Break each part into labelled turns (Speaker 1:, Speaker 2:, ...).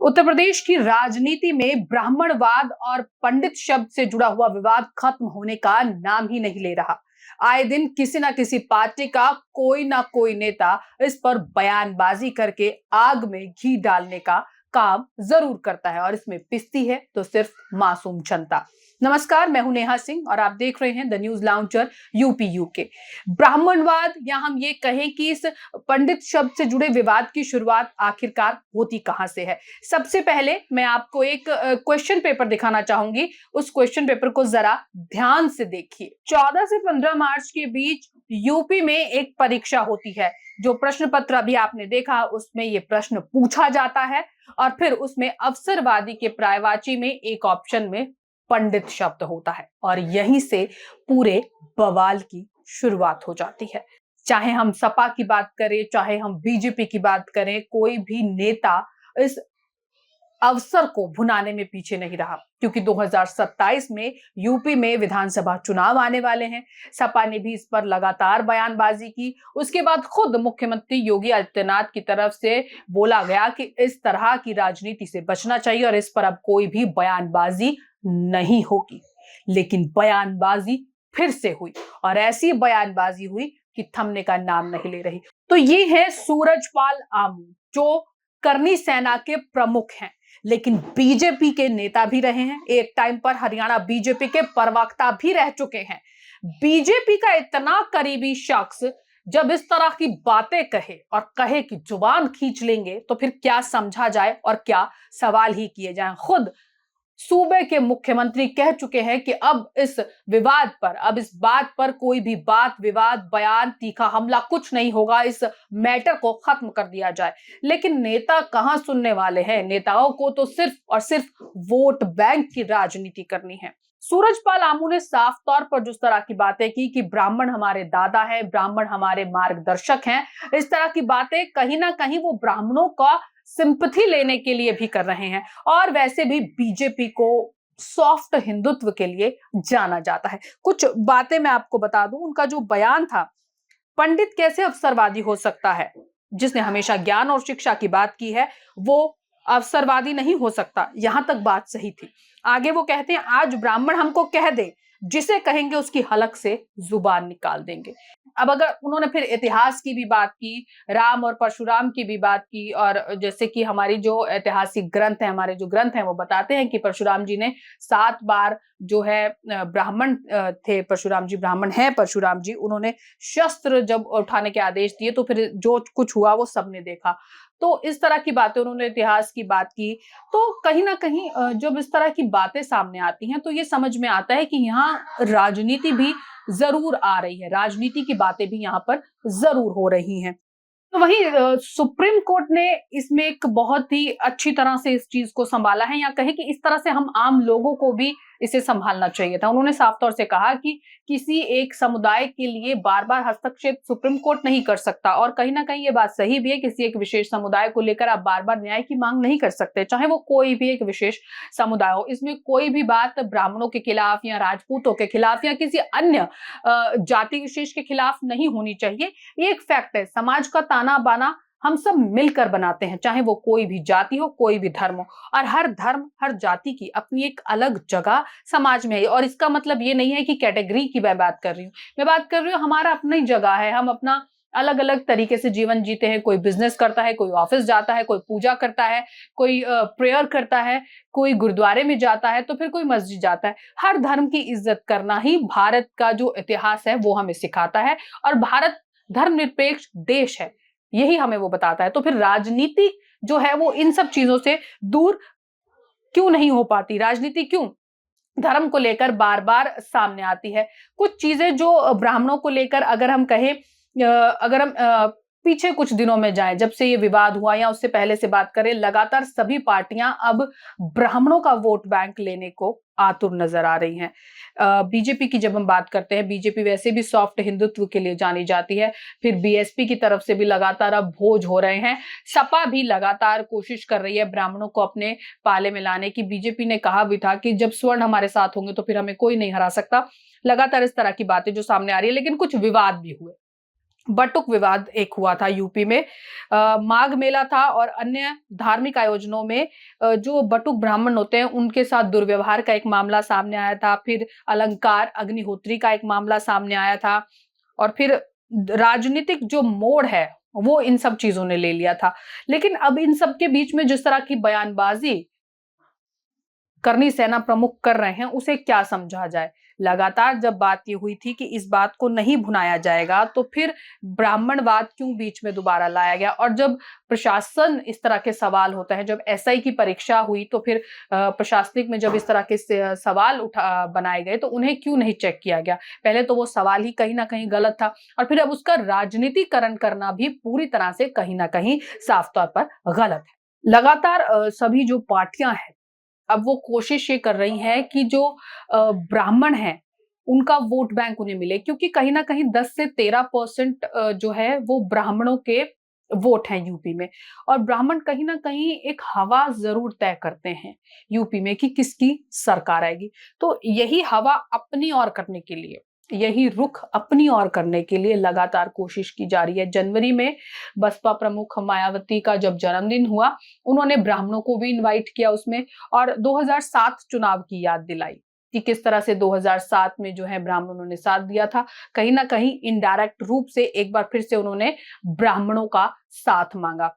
Speaker 1: उत्तर प्रदेश की राजनीति में ब्राह्मणवाद और पंडित शब्द से जुड़ा हुआ विवाद खत्म होने का नाम ही नहीं ले रहा। आए दिन किसी ना किसी पार्टी का कोई ना कोई नेता इस पर बयानबाजी करके आग में घी डालने का काम जरूर करता है और इसमें पिसती है तो सिर्फ मासूम जनता। नमस्कार, मैं हूं नेहा सिंह और आप देख रहे हैं the news launcher UP UK. ब्राह्मणवाद या हम ये कहें कि इस पंडित शब्द से जुड़े विवाद की शुरुआत आखिरकार होती कहां से है। सबसे पहले मैं आपको एक क्वेश्चन पेपर दिखाना चाहूंगी। उस क्वेश्चन पेपर को जरा ध्यान से देखिए। 14 से 15 मार्च के बीच यूपी में एक परीक्षा होती है। जो प्रश्न पत्र अभी आपने देखा उसमें ये प्रश्न पूछा जाता है और फिर उसमें अवसरवादी के पर्यायवाची में एक ऑप्शन में पंडित शब्द होता है और यहीं से पूरे बवाल की शुरुआत हो जाती है। चाहे हम सपा की बात करें, चाहे हम बीजेपी की बात करें, कोई भी नेता इस अवसर को भुनाने में पीछे नहीं रहा, क्योंकि 2027 में यूपी में विधानसभा चुनाव आने वाले हैं। सपा ने भी इस पर लगातार बयानबाजी की। उसके बाद खुद मुख्यमंत्री योगी आदित्यनाथ की तरफ से बोला गया कि इस तरह की राजनीति से बचना चाहिए और इस पर अब कोई भी बयानबाजी नहीं होगी। लेकिन बयानबाजी फिर से हुई और ऐसी बयानबाजी हुई कि थमने का नाम नहीं ले रही। तो ये है सूरजपाल आमू, जो करनी सेना के प्रमुख हैं, लेकिन बीजेपी के नेता भी रहे हैं। एक टाइम पर हरियाणा बीजेपी के प्रवक्ता भी रह चुके हैं। बीजेपी का इतना करीबी शख्स जब इस तरह की बातें कहे और कहे कि जुबान खींच लेंगे तो फिर क्या समझा जाए और क्या सवाल ही किए जाएं। खुद सूबे के मुख्यमंत्री कह चुके हैं कि अब इस विवाद पर, अब इस बात पर कोई भी बात, विवाद, बयान, तीखा हमला कुछ नहीं होगा। इस मैटर को खत्म कर दिया जाए। लेकिन नेता कहां सुनने वाले हैं। नेताओं को तो सिर्फ और सिर्फ वोट बैंक की राजनीति करनी है। सूरजपाल आमू ने साफ तौर पर जिस तरह की बातें की कि ब्राह्मण हमारे दादा हैं, ब्राह्मण हमारे मार्गदर्शक हैं, इस तरह की बातें कहीं ना कहीं वो ब्राह्मणों का सिंपैथी लेने के लिए भी कर रहे हैं। और वैसे भी बीजेपी को सॉफ्ट हिंदुत्व के लिए जाना जाता है। कुछ बातें मैं आपको बता दूं। उनका जो बयान था, पंडित कैसे अवसरवादी हो सकता है, जिसने हमेशा ज्ञान और शिक्षा की बात की है वो अवसरवादी नहीं हो सकता, यहां तक बात सही थी। आगे वो कहते हैं, आज ब्राह्मण हमको कह दे, जिसे कहेंगे उसकी हलक से जुबान निकाल देंगे। अब अगर उन्होंने फिर इतिहास की भी बात की, राम और परशुराम की भी बात की, और जैसे कि हमारी जो ऐतिहासिक ग्रंथ है, हमारे जो ग्रंथ हैं वो बताते हैं कि परशुराम जी ने 7 बार जो है ब्राह्मण थे, परशुराम जी ब्राह्मण हैं। परशुराम जी, उन्होंने शस्त्र जब उठाने के आदेश दिए तो फिर जो कुछ हुआ वो सबने देखा। तो इस तरह की बातें, उन्होंने इतिहास की बात की। तो कहीं ना कहीं जब इस तरह की बातें सामने आती हैं तो ये समझ में आता है कि यहाँ राजनीति भी जरूर आ रही है, राजनीति की बातें भी यहाँ पर जरूर हो रही हैं। तो वही सुप्रीम कोर्ट ने इसमें एक बहुत ही अच्छी तरह से इस चीज को संभाला है, या कहें कि इस तरह से हम आम लोगों को भी इसे संभालना चाहिए था। उन्होंने साफ तौर से कहा कि किसी एक समुदाय के लिए बार बार हस्तक्षेप सुप्रीम कोर्ट नहीं कर सकता, और कहीं ना कहीं ये बात सही भी है। किसी एक विशेष समुदाय को लेकर आप बार बार न्याय की मांग नहीं कर सकते, चाहे वो कोई भी एक विशेष समुदाय हो। इसमें कोई भी बात ब्राह्मणों के खिलाफ या राजपूतों के खिलाफ या किसी अन्य जाति विशेष के खिलाफ नहीं होनी चाहिए। ये एक फैक्ट है। समाज का ताना बाना हम सब मिलकर बनाते हैं, चाहे वो कोई भी जाति हो, कोई भी धर्म हो। और हर धर्म, हर जाति की अपनी एक अलग जगह समाज में है। और इसका मतलब ये नहीं है कि कैटेगरी की मैं बात कर रही हूँ। मैं बात कर रही हूँ हमारा अपना ही जगह है, हम अपना अलग अलग तरीके से जीवन जीते हैं। कोई बिजनेस करता है, कोई ऑफिस जाता है, कोई पूजा करता है, कोई प्रेयर करता है, कोई गुरुद्वारे में जाता है, तो फिर कोई मस्जिद जाता है। हर धर्म की इज्जत करना ही भारत का जो इतिहास है वो हमें सिखाता है। और भारत धर्मनिरपेक्ष देश है, यही हमें वो बताता है। तो फिर राजनीति जो है वो इन सब चीजों से दूर क्यों नहीं हो पाती? राजनीति क्यों धर्म को लेकर बार बार सामने आती है? कुछ चीजें जो ब्राह्मणों को लेकर अगर हम कहें, अगर हम पीछे कुछ दिनों में जाएं, जब से ये विवाद हुआ या उससे पहले से बात करें, लगातार सभी पार्टियां अब ब्राह्मणों का वोट बैंक लेने को आतुर नजर आ रही हैं। बीजेपी की जब हम बात करते हैं, बीजेपी वैसे भी सॉफ्ट हिंदुत्व के लिए जानी जाती है। फिर बीएसपी की तरफ से भी लगातार अब भोज हो रहे हैं। सपा भी लगातार कोशिश कर रही है ब्राह्मणों को अपने पाले में लाने की। बीजेपी ने कहा भी था कि जब स्वर्ण हमारे साथ होंगे तो फिर हमें कोई नहीं हरा सकता। लगातार इस तरह की बातें जो सामने आ रही है, लेकिन कुछ विवाद भी हुए। बटुक विवाद एक हुआ था यूपी में। माघ मेला था और अन्य धार्मिक आयोजनों में जो बटुक ब्राह्मण होते हैं उनके साथ दुर्व्यवहार का एक मामला सामने आया था। फिर अलंकार अग्निहोत्री का एक मामला सामने आया था और फिर राजनीतिक जो मोड़ है वो इन सब चीजों ने ले लिया था। लेकिन अब इन सब के बीच में जिस तरह की बयानबाजी करनी सेना प्रमुख कर रहे हैं उसे क्या समझा जाए। लगातार जब बात ये हुई थी कि इस बात को नहीं भुनाया जाएगा तो फिर ब्राह्मणवाद क्यों बीच में दोबारा लाया गया। और जब प्रशासन इस तरह के सवाल होते हैं, जब एसआई की परीक्षा हुई तो फिर प्रशासनिक में जब इस तरह के सवाल उठा बनाए गए तो उन्हें क्यों नहीं चेक किया गया। पहले तो वो सवाल ही कहीं ना कहीं गलत था और फिर अब उसका राजनीतिकरण करना भी पूरी तरह से कहीं ना कहीं साफ तौर पर गलत है। लगातार सभी जो पार्टियां हैं अब वो कोशिश ये कर रही हैं कि जो ब्राह्मण हैं, उनका वोट बैंक उन्हें मिले, क्योंकि कहीं न कहीं 10 से 13% जो है वो ब्राह्मणों के वोट हैं यूपी में। और ब्राह्मण कहीं न कहीं एक हवा ज़रूर तय करते हैं यूपी में कि किसकी सरकार आएगी। तो यही हवा अपनी ओर करने के लिए, यही रुख अपनी ओर करने के लिए लगातार कोशिश की जा रही है। जनवरी में बसपा प्रमुख मायावती का जब जन्मदिन हुआ, उन्होंने ब्राह्मणों को भी इनवाइट किया उसमें और 2007 चुनाव की याद दिलाई कि किस तरह से 2007 में जो है ब्राह्मणों ने साथ दिया था। कहीं ना कहीं इनडायरेक्ट रूप से एक बार फिर से उन्होंने ब्राह्मणों का साथ मांगा।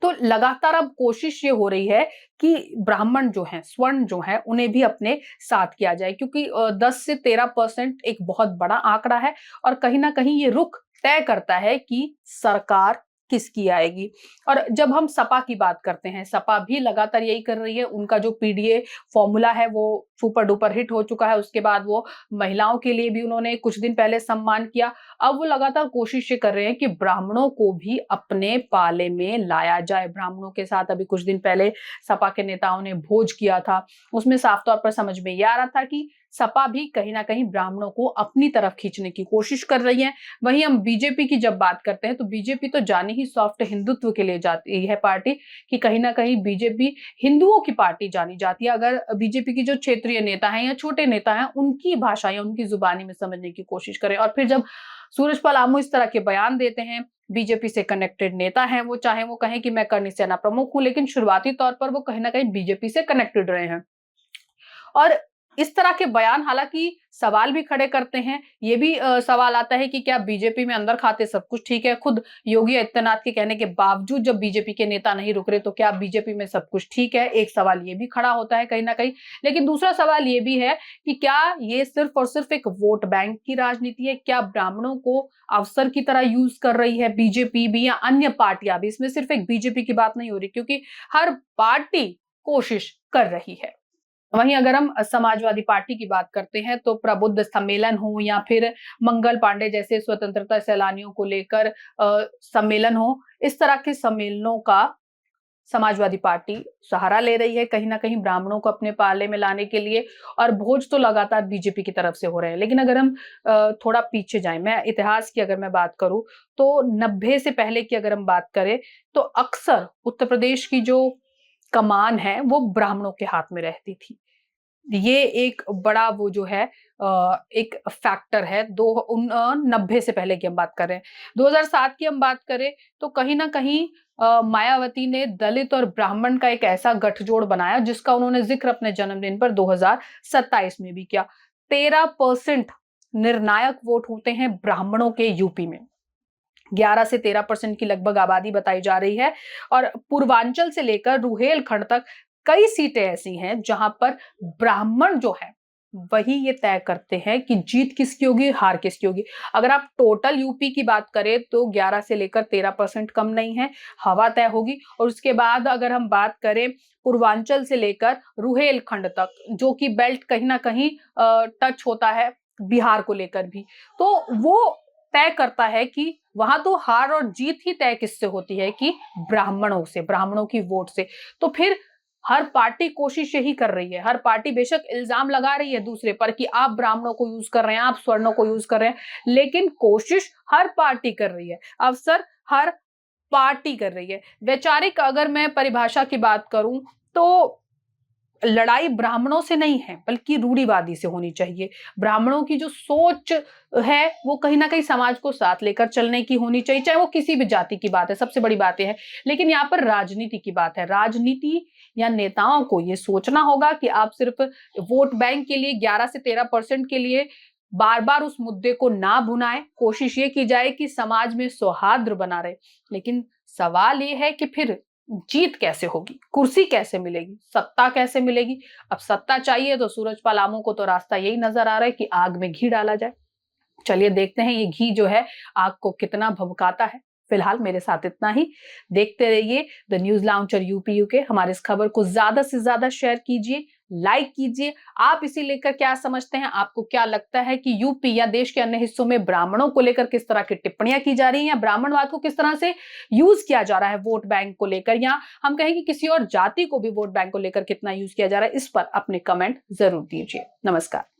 Speaker 1: तो लगातार अब कोशिश ये हो रही है कि ब्राह्मण जो हैं, स्वर्ण जो है, उन्हें भी अपने साथ किया जाए, क्योंकि 10 से 13% एक बहुत बड़ा आंकड़ा है और कहीं ना कहीं ये रुख तय करता है कि सरकार किसकी आएगी। और जब हम सपा की बात करते हैं, सपा भी लगातार यही कर रही है। उनका जो पीडीए फॉर्मूला है वो सुपर डुपर हिट हो चुका है। उसके बाद वो महिलाओं के लिए भी उन्होंने कुछ दिन पहले सम्मान किया। अब वो लगातार कोशिश ये कर रहे हैं कि ब्राह्मणों को भी अपने पाले में लाया जाए। ब्राह्मणों के साथ अभी कुछ दिन पहले सपा के नेताओं ने भोज किया था। उसमें साफ तौर पर समझ में ये आ रहा था कि सपा भी कहीं ना कहीं ब्राह्मणों को अपनी तरफ खींचने की कोशिश कर रही है। वहीं हम बीजेपी की जब बात करते हैं तो बीजेपी तो जाने ही सॉफ्ट हिंदुत्व के लिए जाती है पार्टी, कि कहीं ना कहीं बीजेपी हिंदुओं की पार्टी जानी जाती है। अगर बीजेपी की जो क्षेत्रीय नेता हैं या छोटे नेता हैं उनकी भाषा या उनकी जुबानी में समझने की कोशिश करें। और फिर जब सूरजपाल आमू इस तरह के बयान देते हैं, बीजेपी से कनेक्टेड नेता हैं, वो चाहे वो कहें कि मैं करनी सेना प्रमुख हूं, लेकिन शुरुआती तौर पर वो कहीं ना कहीं बीजेपी से कनेक्टेड रहे हैं। और इस तरह के बयान हालांकि सवाल भी खड़े करते हैं। ये भी सवाल आता है कि क्या बीजेपी में अंदर खाते सब कुछ ठीक है। खुद योगी आदित्यनाथ के कहने के बावजूद जब बीजेपी के नेता नहीं रुक रहे तो क्या बीजेपी में सब कुछ ठीक है। एक सवाल ये भी खड़ा होता है कहीं ना कहीं। लेकिन दूसरा सवाल ये भी है कि क्या ये सिर्फ और सिर्फ एक वोट बैंक की राजनीति है। क्या ब्राह्मणों को अवसर की तरह यूज कर रही है बीजेपी भी या अन्य पार्टियां भी। इसमें सिर्फ एक बीजेपी की बात नहीं हो रही, क्योंकि हर पार्टी कोशिश कर रही है। वहीं अगर हम समाजवादी पार्टी की बात करते हैं तो प्रबुद्ध सम्मेलन हो या फिर मंगल पांडे जैसे स्वतंत्रता सैलानियों को लेकर सम्मेलन हो, इस तरह के सम्मेलनों का समाजवादी पार्टी सहारा ले रही है कहीं ना कहीं ब्राह्मणों को अपने पाले में लाने के लिए। और भोज तो लगातार बीजेपी की तरफ से हो रहे हैं। लेकिन अगर हम थोड़ा पीछे जाएं, मैं इतिहास की अगर मैं बात करूं तो 90 से पहले की अगर हम बात करें तो अक्सर उत्तर प्रदेश की जो कमान है वो ब्राह्मणों के हाथ में रहती थी। ये एक बड़ा वो जो है एक फैक्टर है। 90 से पहले की हम बात करें, 2007 की हम बात करें तो कहीं ना कहीं मायावती ने दलित और ब्राह्मण का एक ऐसा गठजोड़ बनाया जिसका उन्होंने जिक्र अपने जन्मदिन पर 2027 में भी किया। 13% निर्णायक वोट होते हैं ब्राह्मणों के यूपी में। 11 से 13% की लगभग आबादी बताई जा रही है। और पूर्वांचल से लेकर रुहेलखंड तक कई सीटें ऐसी हैं जहां पर ब्राह्मण जो है वही ये तय करते हैं कि जीत किसकी होगी, हार किसकी होगी। अगर आप टोटल यूपी की बात करें तो 11 से लेकर 13% कम नहीं है, हवा तय होगी। और उसके बाद अगर हम बात करें पूर्वांचल से लेकर रुहेलखंड तक, जो कि बेल्ट कहीं ना कहीं टच होता है बिहार को लेकर भी, तो वो तय करता है कि वहां तो हार और जीत ही तय किससे होती है, कि ब्राह्मणों से, ब्राह्मणों की वोट से। तो फिर हर पार्टी कोशिश यही कर रही है। हर पार्टी बेशक इल्जाम लगा रही है दूसरे पर कि आप ब्राह्मणों को यूज कर रहे हैं, आप स्वर्णों को यूज कर रहे हैं, लेकिन कोशिश हर पार्टी कर रही है, अवसर हर पार्टी कर रही है। वैचारिक अगर मैं परिभाषा की बात करूं तो लड़ाई ब्राह्मणों से नहीं है बल्कि रूढ़िवादी से होनी चाहिए। ब्राह्मणों की जो सोच है वो कहीं ना कहीं समाज को साथ लेकर चलने की होनी चाहिए, चाहे वो किसी भी जाति की बात है। सबसे बड़ी बात यह है। लेकिन यहाँ पर राजनीति की बात है। राजनीति या नेताओं को ये सोचना होगा कि आप सिर्फ वोट बैंक के लिए 11 से 13% के लिए बार बार उस मुद्दे को ना भुनाएं। कोशिश ये की जाए कि समाज में सौहार्द बना रहे। लेकिन सवाल ये है कि फिर जीत कैसे होगी, कुर्सी कैसे मिलेगी, सत्ता कैसे मिलेगी। अब सत्ता चाहिए तो सूरजपाल आमू को तो रास्ता यही नजर आ रहा है कि आग में घी डाला जाए। चलिए देखते हैं ये घी जो है आग को कितना भभकाता है। फिलहाल मेरे साथ इतना ही। देखते रहिए the news launcher UP UK. हमारे इस खबर को ज्यादा से ज्यादा शेयर कीजिए, लाइक कीजिए। आप इसे लेकर क्या समझते हैं? आपको क्या लगता है कि यूपी या देश के अन्य हिस्सों में ब्राह्मणों को लेकर किस तरह की टिप्पणियां की जा रही हैं, या ब्राह्मणवाद को किस तरह से यूज किया जा रहा है वोट बैंक को लेकर, या हम कहें कि किसी और जाति को भी वोट बैंक को लेकर कितना यूज किया जा रहा है? इस पर अपने कमेंट जरूर दीजिए। नमस्कार।